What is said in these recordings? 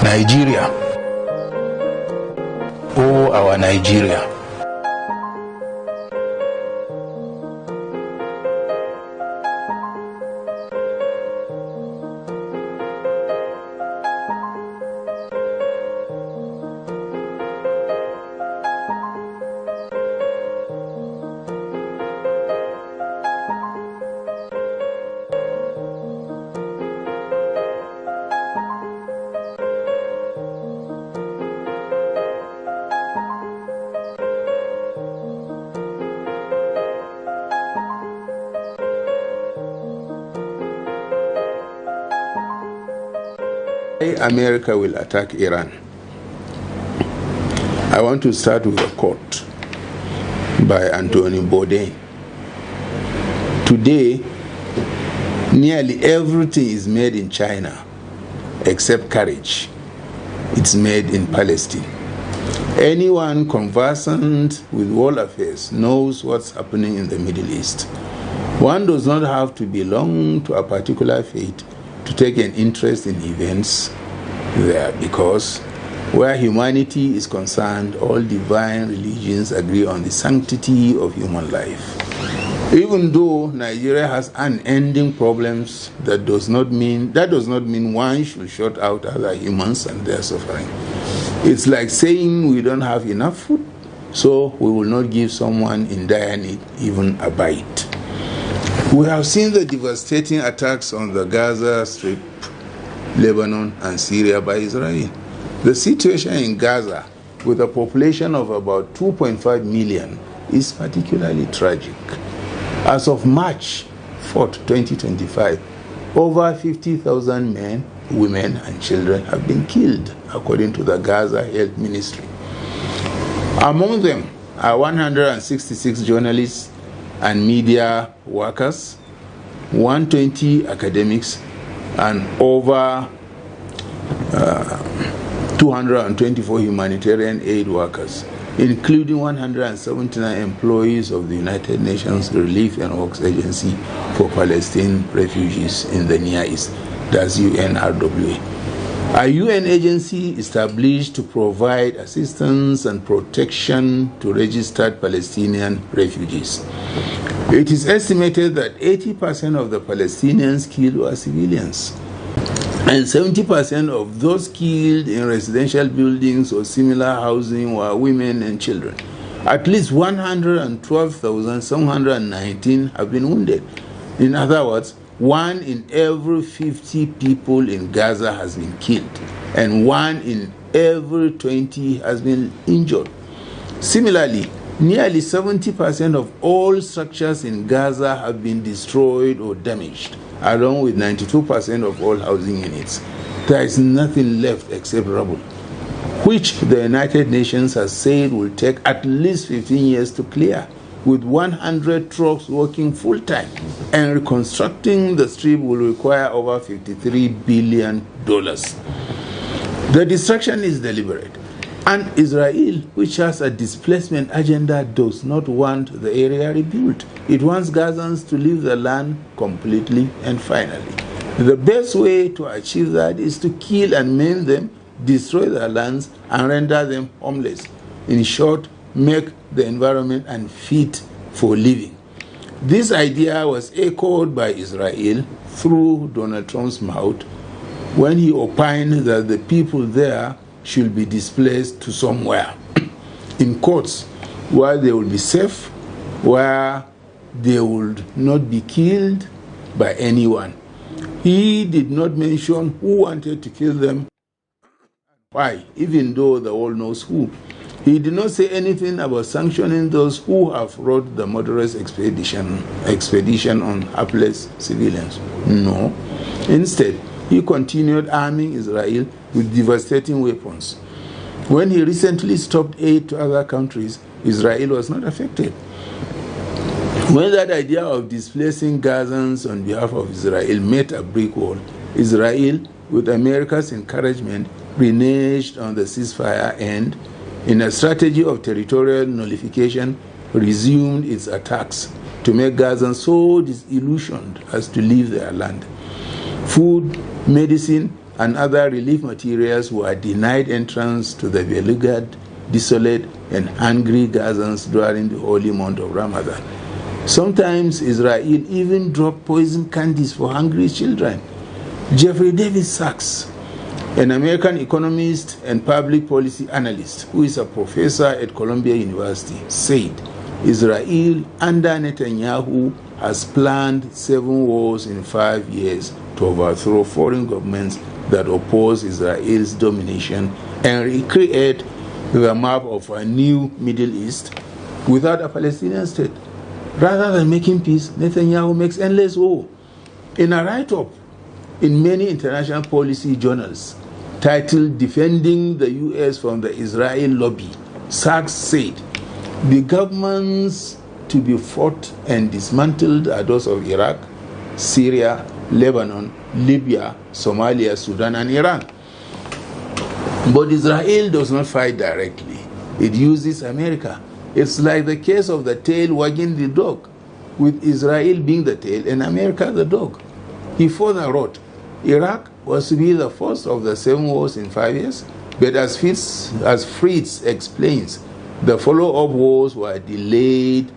Nigeria, oh our Nigeria. America will attack Iran. I want to start with a quote by Anthony Bourdain. Today, nearly everything is made in China except courage. It's made in Palestine. Anyone conversant with world affairs knows what's happening in the Middle East. One does not have to belong to a particular faith to take an interest in events there, because where humanity is concerned, all divine religions agree on the sanctity of human life. Even though Nigeria has unending problems, that does not mean one should shut out other humans and their suffering. It's like saying we don't have enough food, so we will not give someone in dire need even a bite. We have seen the devastating attacks on the Gaza Strip, Lebanon, and Syria by Israel. The situation in Gaza, with a population of about 2.5 million, is particularly tragic. As of March 4, 2025, over 50,000 men, women, and children have been killed, according to the Gaza Health Ministry. Among them are 166 journalists and media workers, 120 academics, and over 224 humanitarian aid workers, including 179 employees of the United Nations Relief and Works Agency for Palestinian Refugees in the Near East, that's UNRWA. A UN agency established to provide assistance and protection to registered Palestinian refugees. It is estimated that 80% of the Palestinians killed were civilians, and 70% of those killed in residential buildings or similar housing were women and children. At least 112,719 have been wounded. In other words, 1 in every 50 people in Gaza has been killed, and 1 in every 20 has been injured. Similarly, nearly 70% of all structures in Gaza have been destroyed or damaged, along with 92% of all housing units. There is nothing left except rubble, which the United Nations has said will take at least 15 years to clear, with 100 trucks working full-time, and reconstructing the strip will require over $53 billion. The destruction is deliberate, and Israel, which has a displacement agenda, does not want the area rebuilt. It wants Gazans to leave the land completely and finally. The best way to achieve that is to kill and maim them, destroy their lands, and render them homeless. In short, make the environment unfit for living. This idea was echoed by Israel through Donald Trump's mouth when he opined that the people there should be displaced to somewhere, in quotes, where they will be safe, where they would not be killed by anyone. He did not mention who wanted to kill them, why, even though the world knows who. He did not say anything about sanctioning those who have wrought the murderous expedition on hapless civilians. No. Instead, he continued arming Israel with devastating weapons. When he recently stopped aid to other countries, Israel was not affected. When that idea of displacing Gazans on behalf of Israel met a brick wall, Israel, with America's encouragement, reneged on the ceasefire and, in a strategy of territorial nullification, resumed its attacks to make Gazans so disillusioned as to leave their land. Food, medicine, and other relief materials were denied entrance to the beleaguered, desolate, and hungry Gazans during the holy month of Ramadan. Sometimes Israel even dropped poison candies for hungry children. Jeffrey Davis Sachs, an American economist and public policy analyst who is a professor at Columbia University, said Israel under Netanyahu has planned 7 wars in 5 years to overthrow foreign governments that oppose Israel's domination and recreate the map of a new Middle East without a Palestinian state. Rather than making peace, Netanyahu makes endless war. In a write-up in many international policy journals titled Defending the U.S. from the Israel Lobby, Sachs said, the governments to be fought and dismantled are those of Iraq, Syria, Lebanon, Libya, Somalia, Sudan, and Iran. But Israel does not fight directly. It uses America. It's like the case of the tail wagging the dog, with Israel being the tail and America the dog. He further wrote, Iraq was to be the first of the 7 wars in 5 years, but as Fritz explains, the follow-up wars were delayed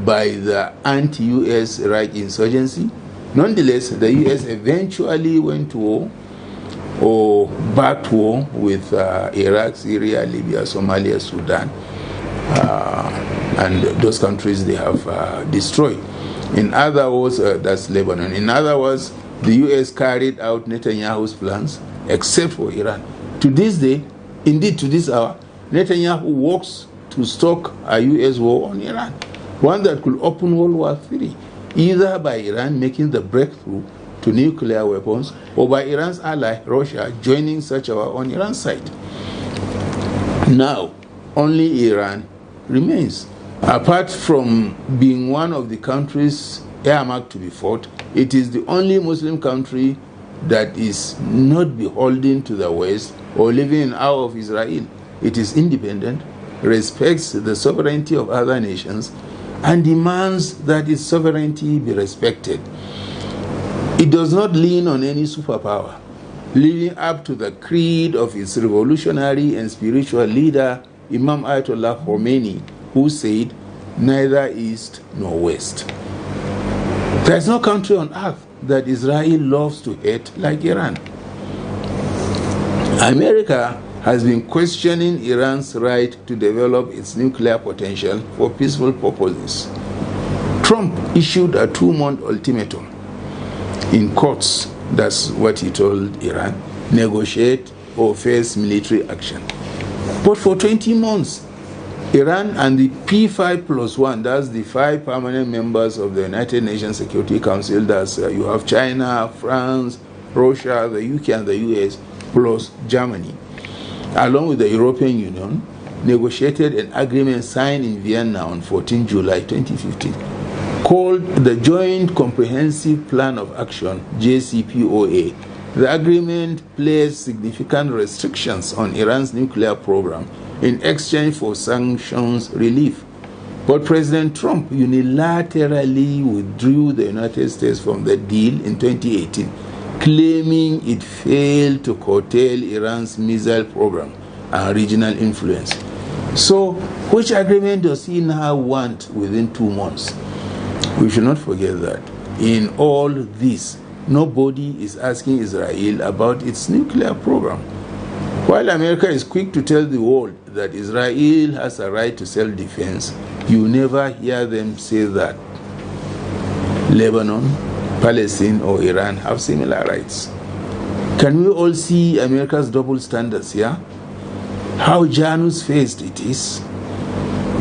by the anti-US Iraq insurgency. Nonetheless, the US eventually went to war or back to war with Iraq, Syria, Libya, Somalia, Sudan, and those countries they have destroyed. In other words, that's Lebanon. In other words, the US carried out Netanyahu's plans, except for Iran. To this day, indeed to this hour, Netanyahu works to stoke a US war on Iran, one that could open World War III, either by Iran making the breakthrough to nuclear weapons or by Iran's ally, Russia, joining such a war on Iran's side. Now, only Iran remains. Apart from being one of the countries earmarked to be fought, it is the only Muslim country that is not beholden to the West or living in awe of Israel. It is independent, respects the sovereignty of other nations, and demands that its sovereignty be respected. It does not lean on any superpower, living up to the creed of its revolutionary and spiritual leader, Imam Ayatollah Khomeini, who said, neither East nor West. There is no country on earth that Israel loves to hate like Iran. America has been questioning Iran's right to develop its nuclear potential for peaceful purposes. Trump issued a 2-month ultimatum in courts, that's what he told Iran, negotiate or face military action. But for 20 months, Iran and the P5+1, that's the 5 permanent members of the United Nations Security Council, that's you have China, France, Russia, the UK, and the US, plus Germany, along with the European Union, negotiated an agreement signed in Vienna on 14 July 2015 called the Joint Comprehensive Plan of Action, JCPOA. The agreement placed significant restrictions on Iran's nuclear program in exchange for sanctions relief. But President Trump unilaterally withdrew the United States from the deal in 2018, claiming it failed to curtail Iran's missile program and regional influence. So, which agreement does he now want within 2 months? We should not forget that in all this, nobody is asking Israel about its nuclear program. While America is quick to tell the world that Israel has a right to self-defense, you never hear them say that Lebanon, Palestine, or Iran have similar rights. Can we all see America's double standards here? How Janus-faced it is?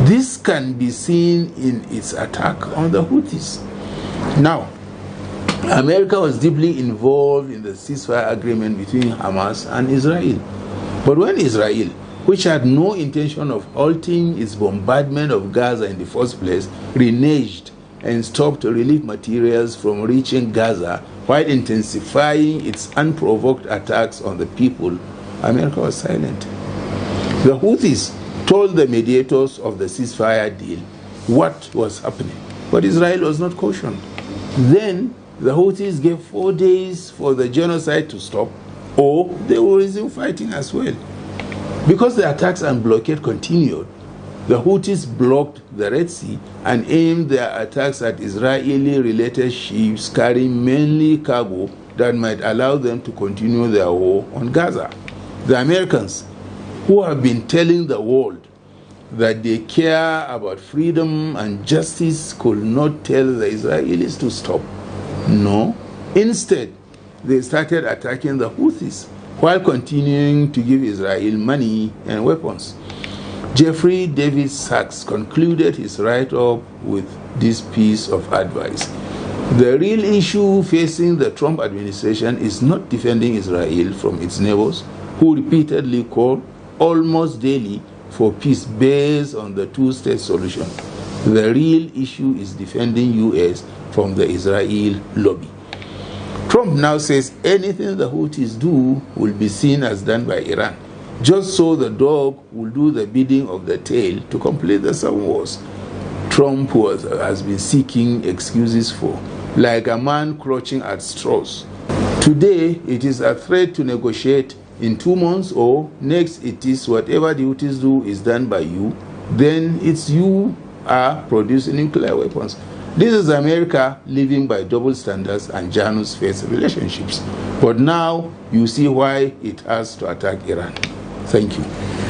This can be seen in its attack on the Houthis. Now, America was deeply involved in the ceasefire agreement between Hamas and Israel. But when Israel, which had no intention of halting its bombardment of Gaza in the first place, reneged and stopped relief materials from reaching Gaza while intensifying its unprovoked attacks on the people, America was silent. The Houthis told the mediators of the ceasefire deal what was happening, but Israel was not cautioned. Then the Houthis gave 4 days for the genocide to stop, or they will resume fighting as well. Because the attacks and blockade continued, the Houthis blocked the Red Sea and aimed their attacks at Israeli-related ships carrying mainly cargo that might allow them to continue their war on Gaza. The Americans, who have been telling the world that they care about freedom and justice, could not tell the Israelis to stop. No. Instead, they started attacking the Houthis while continuing to give Israel money and weapons. Jeffrey David Sachs concluded his write-up with this piece of advice. The real issue facing the Trump administration is not defending Israel from its neighbors, who repeatedly call almost daily for peace based on the two-state solution. The real issue is defending U.S. from the Israel lobby. Trump now says anything the Houthis do will be seen as done by Iran, just so the dog will do the bidding of the tail to complete the 7 wars Trump has been seeking excuses for, like a man clutching at straws. Today, it is a threat to negotiate in 2 months, or next it is whatever the Houthis do is done by you, then it's you are producing nuclear weapons. This is America living by double standards and Janus-faced relationships. But now you see why it has to attack Iran. Thank you.